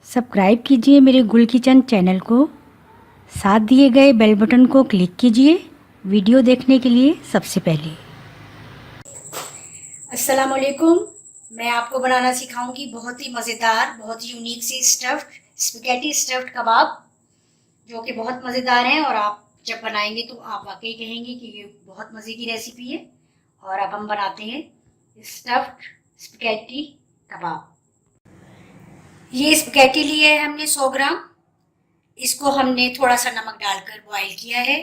Subscribe कीजिए मेरे गुल किचन चैनल को। साथ दिए गए बेल बटन को क्लिक कीजिए वीडियो देखने के लिए सबसे पहले। अस्सलाम वालेकुम। मैं आपको बनाना सिखाऊंगी बहुत ही मज़ेदार, बहुत ही यूनिक सी स्पैगेटी स्टफ्ड कबाब, जो कि बहुत मज़ेदार हैं। और आप जब बनाएंगे तो आप वाकई कहेंगे कि ये बहुत मज़े की रेसिपी है। और अब हम बनाते हैं स्टफ्ड स्पैगेटी कबाब। ये स्पैगेटी लिए है हमने 100 ग्राम। इसको हमने थोड़ा सा नमक डालकर बॉईल किया है।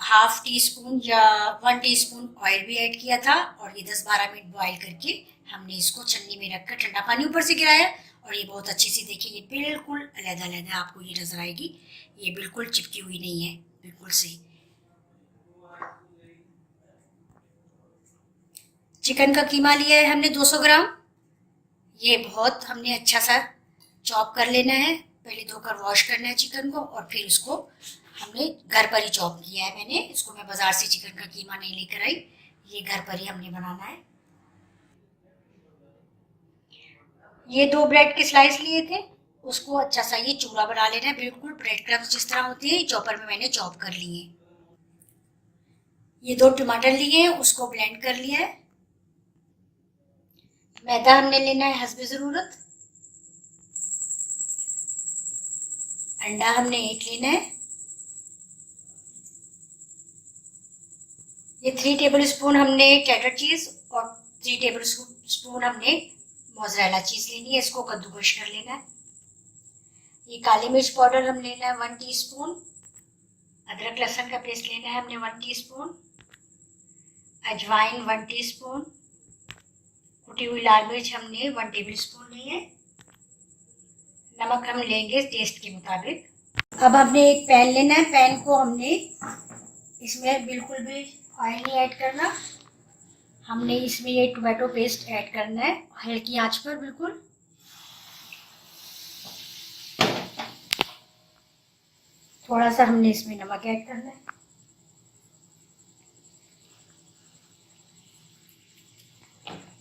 हाफ टी स्पून या 1 टीस्पून ऑयल भी ऐड किया था। और ये 10-12 मिनट बॉईल करके हमने इसको छन्नी में रखकर ठंडा पानी ऊपर से गिराया। और ये बहुत अच्छे से देखिए, ये बिल्कुल अलग-अलग आपको ये नजर आएगी। ये बिल्कुल चिपकी हुई नहीं है, बिल्कुल सही। चिकन का कीमा लिया है हमने 200 ग्राम। ये बहुत हमने अच्छा सा चॉप कर लेना है। पहले धोकर वॉश करना है चिकन को, और फिर उसको हमने घर पर ही चॉप किया है। मैंने इसको, मैं बाजार से चिकन का कीमा नहीं लेकर आई, ये घर पर ही हमने बनाना है। ये 2 ब्रेड के स्लाइस लिए थे, उसको अच्छा सा ये चूरा बना लेना है। बिल्कुल ब्रेड क्रम्स जिस तरह होती है, चॉपर में मैंने चॉप कर लिए। ये 2 टमाटर लिए हैं, उसको ब्लेंड कर लिया है। मैदा हमने लेना है हस्बे ज़रूरत। अंडा हमने 1 लेना है। ये 3 टेबल स्पून हमने चेडर चीज़ और 3 टेबल स्पून हमने मोज़रेला चीज़ लेनी है। इसको कद्दूकश कर लेना है। ये काली मिर्च पाउडर हम लेना है 1 टीस्पून। अदरक लहसुन का पेस्ट लेना है हमने 1 टीस्पून। अजवाइन 1 टीस्पून। कुटी हुई लाल मिर्च हमने 1 टेबल स्पून ली है। नमक हम लेंगे टेस्ट के मुताबिक। अब हमने एक पैन लेना है। पैन को हमने, इसमें बिल्कुल भी ऑयल नहीं ऐड करना। हमने इसमें ये टोमेटो पेस्ट ऐड करना है हल्की आंच पर बिल्कुल। थोड़ा सा हमने इसमें नमक ऐड करना है।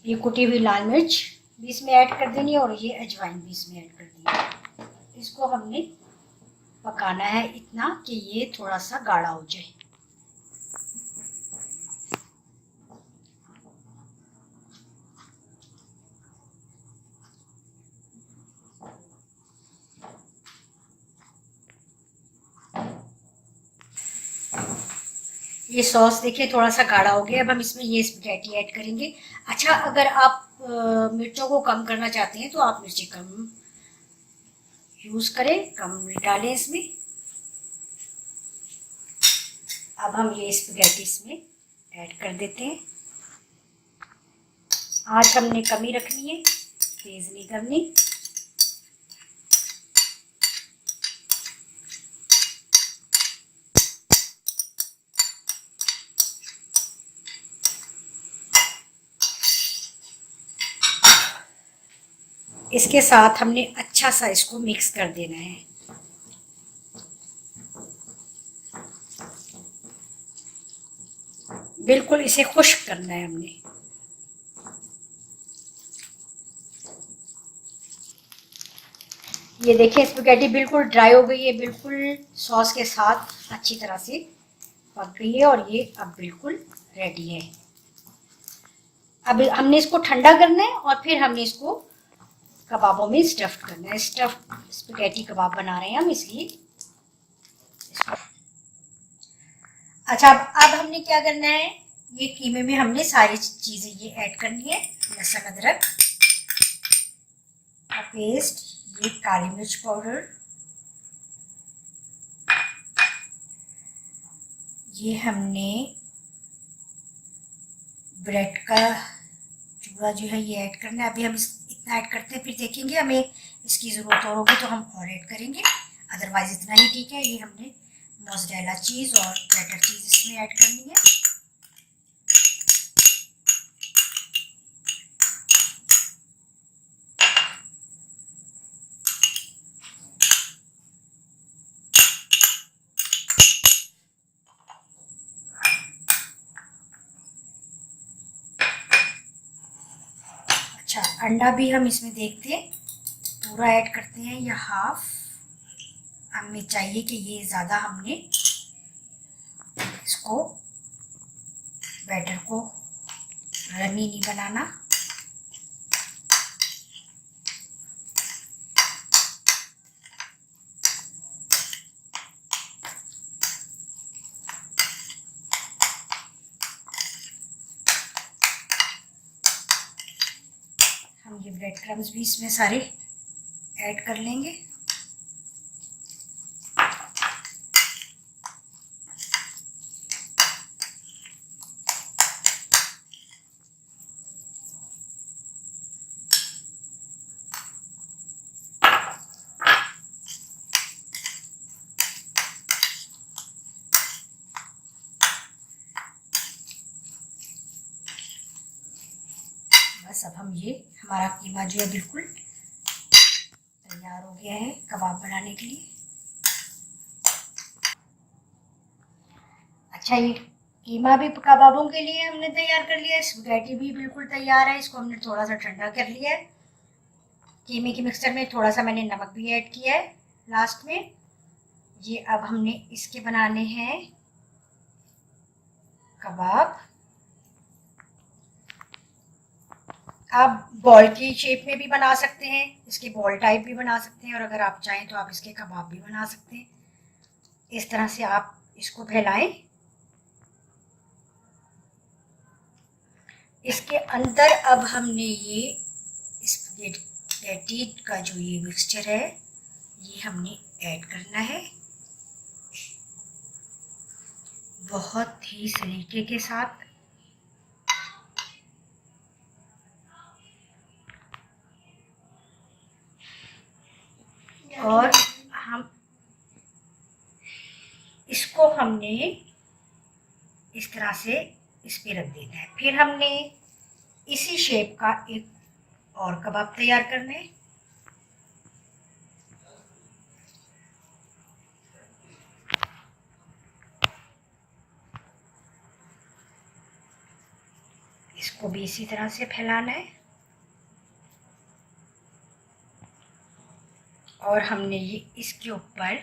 ये कुटी हुई लाल मिर्च भी इसमें ऐड कर देनी है, और ये अजवाइन भी इसमें ऐड कर देनी है। इसको हमने पकाना है इतना कि ये थोड़ा सा गाढ़ा हो जाए। ये सॉस देखिए थोड़ा सा गाढ़ा हो गया। अब हम इसमें ये स्पैगेटी ऐड करेंगे। अच्छा, अगर आप मिर्चों को कम करना चाहते हैं तो आप मिर्ची कम यूज करें, कम डालें इसमें। अब हम ये स्पैगेटी इसमें ऐड कर देते हैं। आँच हमने कम ही रखनी है, तेज नहीं करनी। इसके साथ हमने अच्छा सा इसको मिक्स कर देना है। बिल्कुल इसे खुश्क करना है हमने। ये देखिए स्पैगेटी बिल्कुल ड्राई हो गई है, बिल्कुल सॉस के साथ अच्छी तरह से पक गई है, और ये अब बिल्कुल रेडी है। अब हमने इसको ठंडा करना है, और फिर हमने इसको कबाबों में स्टफ करना है। स्टफ स्पैगेटी कबाब बना रहे हैं हम, इसलिए। अच्छा, अब हमने क्या करना है, ये कीमे में हमने सारी चीजें ये ऐड करनी है। लहसुन अदरक का पेस्ट, ये काली मिर्च पाउडर, ये हमने ब्रेड का चूरा जो है ये ऐड करना है। अभी हम इतना ऐड करते हैं, फिर देखेंगे हमें इसकी ज़रूरत और होगी तो हम और ऐड करेंगे, अदरवाइज इतना ही ठीक है। ये हमने मोज़रेला चीज़ और चेडर चीज़ इसमें ऐड करनी है। अच्छा, अंडा भी हम इसमें देखते हैं तो पूरा ऐड करते हैं या हाफ। हमें चाहिए कि ये ज़्यादा हमने इसको बैटर को रमी नहीं बनाना। हम ये ब्रेड क्रम्स भी इसमें सारे ऐड कर लेंगे। बस अब हम ये हमारा कीमा जो है बिल्कुल तैयार हो गया है कबाब बनाने के लिए। अच्छा, ये कीमा भी कबाबों के लिए हमने तैयार कर लिया है। स्पैगेटी भी बिल्कुल तैयार है। इसको हमने थोड़ा सा ठंडा कर लिया है। कीमे के मिक्सचर में थोड़ा सा मैंने नमक भी ऐड किया है लास्ट में। ये अब हमने इसके बनाने हैं कबाब। आप बॉल की शेप में भी बना सकते हैं, इसके बॉल टाइप भी बना सकते हैं, और अगर आप चाहें तो आप इसके कबाब भी बना सकते हैं। इस तरह से आप इसको फैलाएं। इसके अंदर अब हमने ये स्पैगेटी का जो ये मिक्सचर है ये हमने ऐड करना है बहुत ही सलीके के साथ। और हम इसको हमने इस तरह से इस पे रख देना है। फिर हमने इसी शेप का एक और कबाब तैयार करना है। इसको भी इसी तरह से फैलाना है और हमने ये इसके ऊपर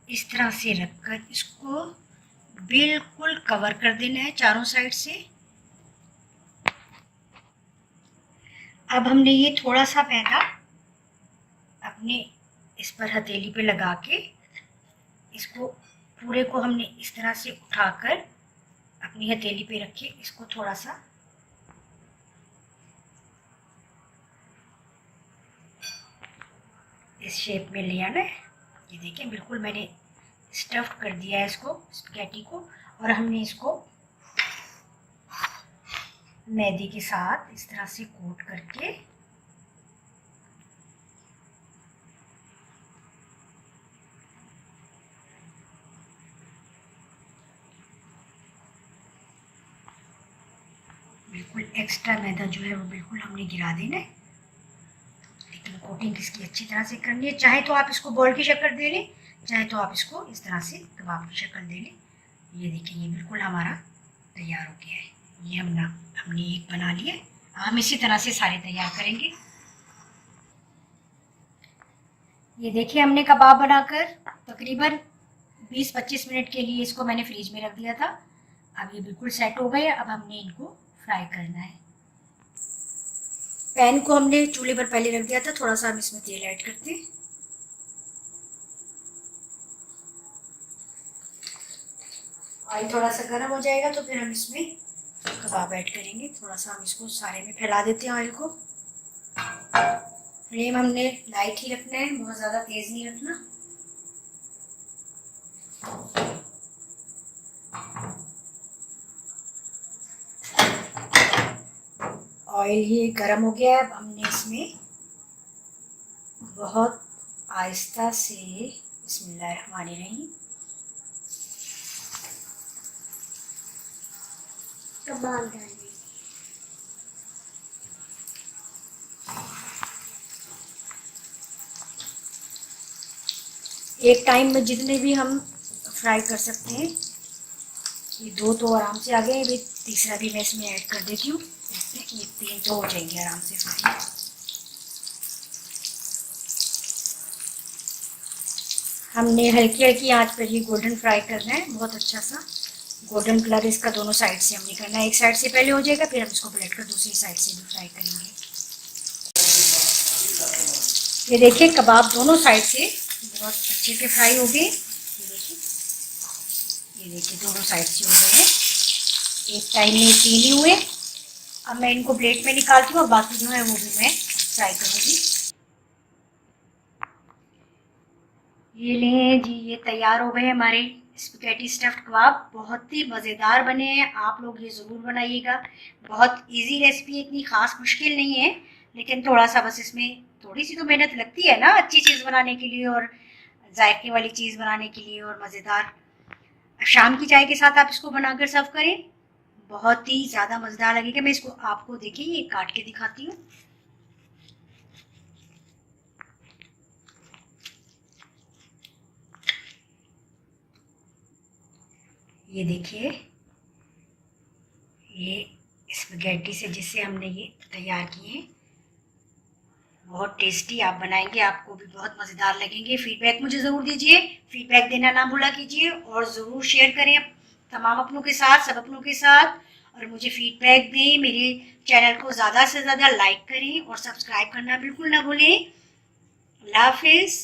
इस तरह से रखकर इसको बिल्कुल कवर कर देना है चारों साइड से। अब हमने ये थोड़ा सा मैदा अपने इस पर हथेली पे लगा के इसको पूरे को हमने इस तरह से उठाकर अपनी हथेली पे रखे इसको थोड़ा सा इस शेप में ले आना है। ये देखिए बिल्कुल मैंने स्टफ्ड कर दिया है इसको स्पैगेटी को, और हमने इसको मैदे के साथ इस तरह से कोट करके बिल्कुल एक्स्ट्रा मैदा जो है वो बिल्कुल हमने गिरा देना है। लेकिन कोटिंग इसकी अच्छी तरह से करनी है। चाहे तो आप इसको बॉल की शक्ल दे लें, चाहे तो आप इसको इस तरह से कबाब की शक्ल दे लें। ये देखिए ये बिल्कुल हमारा तैयार हो गया है। ये हमने एक बना लिया। हम इसी तरह से सारे तैयार करेंगे। ये देखिए हमने कबाब बनाकर तकरीबन 20-25 मिनट के लिए इसको मैंने फ्रिज में रख दिया था। अब ये बिल्कुल सेट हो गए। अब हमने इनको फ्राई करना है। पैन को हमने चूल्हे पर पहले रख दिया था। थोड़ा सा हम इसमें तेल ऐड करते हैं। ऑयल थोड़ा सा गर्म हो जाएगा तो फिर हम इसमें कबाब ऐड करेंगे। थोड़ा सा हम इसको सारे में फैला देते हैं ऑयल को। फ्लेम हमने लाइट ही रखना है, बहुत ज़्यादा तेज़ नहीं रखना। ऑयल ये गर्म हो गया है। अब हमने इसमें बहुत आहिस्ता से बिस्मिल्लाहिर्रहमानिर्रहीम कबाब डालेंगे। एक टाइम में जितने भी हम फ्राई कर सकते हैं। ये दो तो आराम से आ गए। अभी तीसरा भी मैं इसमें ऐड कर देती हूँ। देखते हैं कि ये 3 तो हो जाएंगे आराम से फ्राई। हमने हल्की हल्की आंच पर ही गोल्डन फ्राई करना है, बहुत अच्छा सा गोल्डन कलर इसका दोनों साइड से हमने करना है। एक साइड से पहले हो जाएगा, फिर हम इसको पलट कर दूसरी साइड से भी फ्राई करेंगे। ये देखिए कबाब दोनों साइड से बहुत अच्छे से फ्राई हो गए। ये देखिए दोनों साइड से हो गए हैं, एक टाइम में 3 ही हुए। अब मैं इनको प्लेट में निकालती हूँ और बाकी जो है वो भी मैं फ्राई करूँगी। ये लें जी, ये तैयार हो गए हमारे स्पैगेटी स्टफ्ड कबाब। बहुत ही मज़ेदार बने हैं, आप लोग ये ज़रूर बनाइएगा। बहुत इजी रेसिपी है, इतनी ख़ास मुश्किल नहीं है, लेकिन थोड़ा सा बस इसमें थोड़ी सी तो मेहनत लगती है ना अच्छी चीज़ बनाने के लिए और जायके वाली चीज़ बनाने के लिए और मज़ेदार। शाम की चाय के साथ आप इसको बनाकर सर्व करें, बहुत ही ज़्यादा मज़ेदार लगेगा। मैं इसको आपको देखिए ये काट के दिखाती हूँ। ये देखिए, ये स्पैगेटी से जिससे हमने ये तैयार किए हैं, बहुत टेस्टी। आप बनाएंगे आपको भी बहुत मज़ेदार लगेंगे। फीडबैक मुझे ज़रूर दीजिए, फीडबैक देना ना भूला कीजिए और ज़रूर शेयर करें तमाम अपनों के साथ, सब अपनों के साथ, और मुझे फीडबैक दें। मेरे चैनल को ज़्यादा से ज़्यादा लाइक करें और सब्सक्राइब करना बिल्कुल ना भूलें। अल्लाह हाफिज़।